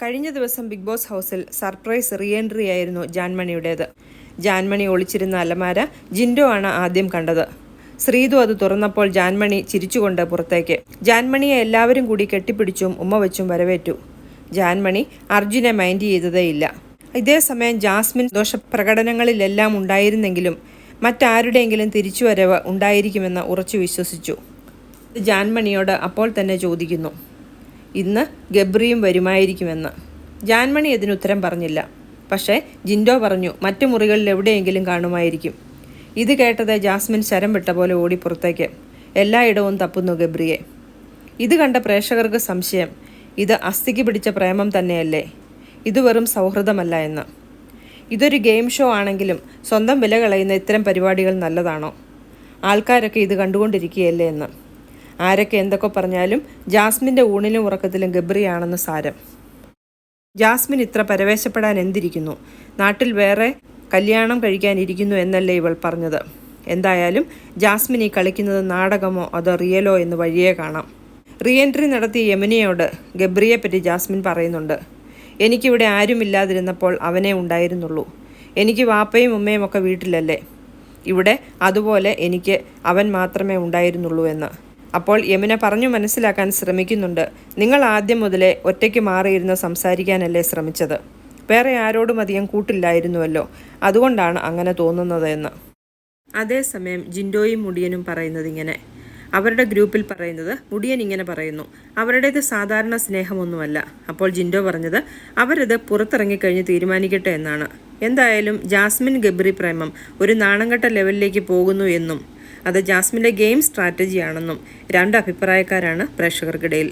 കഴിഞ്ഞ ദിവസം big boss ഹൗസിൽ സർപ്രൈസ് റീ എൻട്രി ആയിരുന്നു ജാൻമണിയുടേത്. ജാൻമണി ഒളിച്ചിരുന്ന അലമാര ജിൻഡോ ആണ് ആദ്യം കണ്ടത്. ശ്രീതു അത് തുറന്നപ്പോൾ ജാൻമണി ചിരിച്ചുകൊണ്ട് പുറത്തേക്ക്. ജാൻമണിയെ എല്ലാവരും കൂടി കെട്ടിപ്പിടിച്ചും ഉമ്മ വെച്ചും വരവേറ്റു. ജാൻമണി അർജുനെ മൈൻഡ് ചെയ്തതേയില്ല. ഇതേസമയം ജാസ്മിൻ ദോഷപ്രകടനങ്ങളിലെല്ലാം ഉണ്ടായിരുന്നെങ്കിലും മറ്റാരുടെയെങ്കിലും തിരിച്ചുവരവ് ഉണ്ടായിരിക്കുമെന്ന് ഉറച്ചു വിശ്വസിച്ചു. ജാൻമണിയോട് അപ്പോൾ തന്നെ ചോദിക്കുന്നു, ഇന്ന് ഗബ്രിയും വരുമായിരിക്കുമെന്ന്. ജാൻമണി ഇതിനുത്തരം പറഞ്ഞില്ല. പക്ഷേ ജിൻഡോ പറഞ്ഞു മറ്റു മുറികളിൽ എവിടെയെങ്കിലും കാണുമായിരിക്കും. ഇത് കേട്ടത് ജാസ്മിൻ ശരം വിട്ട പോലെ ഓടി പുറത്തേക്ക്. എല്ലായിടവും തപ്പുന്നു ഗബ്രിയെ. ഇത് കണ്ട പ്രേക്ഷകർക്ക് സംശയം, ഇത് അസ്ഥിക്ക് പിടിച്ച പ്രേമം തന്നെയല്ലേ, ഇത് വെറും സൗഹൃദമല്ല എന്ന്. ഇതൊരു ഗെയിം ഷോ ആണെങ്കിലും സ്വന്തം വില കളയുന്ന ഇത്തരം പരിപാടികൾ നല്ലതാണോ? ആൾക്കാരൊക്കെ ഇത് കണ്ടുകൊണ്ടിരിക്കുകയല്ലേ എന്ന്. ആരൊക്കെ എന്തൊക്കെ പറഞ്ഞാലും ജാസ്മിൻ്റെ ഊണിലും ഉറക്കത്തിലും ഗബ്രിയാണെന്ന് സാരം. ജാസ്മിൻ ഇത്ര പരവേശപ്പെടാൻ എന്തിരിക്കുന്നു? നാട്ടിൽ വേറെ കല്യാണം കഴിക്കാനിരിക്കുന്നു എന്നല്ലേ ഇവൾ പറഞ്ഞത്. എന്തായാലും ജാസ്മിൻ ഈ കളിക്കുന്നത് നാടകമോ അതോ റിയലോ എന്ന് വഴിയേ കാണാം. റീ എൻട്രി നടത്തിയ യമുനയോട് ഗബ്രിയെപ്പറ്റി ജാസ്മിൻ പറയുന്നുണ്ട്. എനിക്കിവിടെ ആരുമില്ലാതിരുന്നപ്പോൾ അവനേ ഉണ്ടായിരുന്നുള്ളൂ. എനിക്ക് വാപ്പയും ഉമ്മയും ഒക്കെ വീട്ടിലല്ലേ, ഇവിടെ അതുപോലെ എനിക്ക് അവൻ മാത്രമേ ഉണ്ടായിരുന്നുള്ളൂ എന്ന്. അപ്പോൾ യമുന പറഞ്ഞു മനസ്സിലാക്കാൻ ശ്രമിക്കുന്നുണ്ട്, നിങ്ങൾ ആദ്യം മുതലേ ഒറ്റയ്ക്ക് മാറിയിരുന്ന് സംസാരിക്കാനല്ലേ ശ്രമിച്ചത്, വേറെ ആരോടും അധികം കൂട്ടില്ലായിരുന്നുവല്ലോ, അതുകൊണ്ടാണ് അങ്ങനെ തോന്നുന്നത് എന്ന്. അതേസമയം ജിൻഡോയും മുടിയനും പറയുന്നത് ഇങ്ങനെ. അവരുടെ ഗ്രൂപ്പിൽ പറയുന്നത് മുടിയൻ ഇങ്ങനെ പറയുന്നു, അവരുടേത് സാധാരണ സ്നേഹമൊന്നുമല്ല. അപ്പോൾ ജിൻഡോ പറഞ്ഞത് അവരത് പുറത്തിറങ്ങിക്കഴിഞ്ഞ് തീരുമാനിക്കട്ടെ എന്നാണ്. എന്തായാലും ജാസ്മിൻ ഗബ്രി പ്രേമം ഒരു നാണംകെട്ട ലെവലിലേക്ക് പോകുന്നു എന്നും അത് ജാസ്മിൻ്റെ ഗെയിം സ്ട്രാറ്റജിയാണെന്നും രണ്ട് അഭിപ്രായക്കാരാണ് പ്രേക്ഷകർക്കിടയിൽ.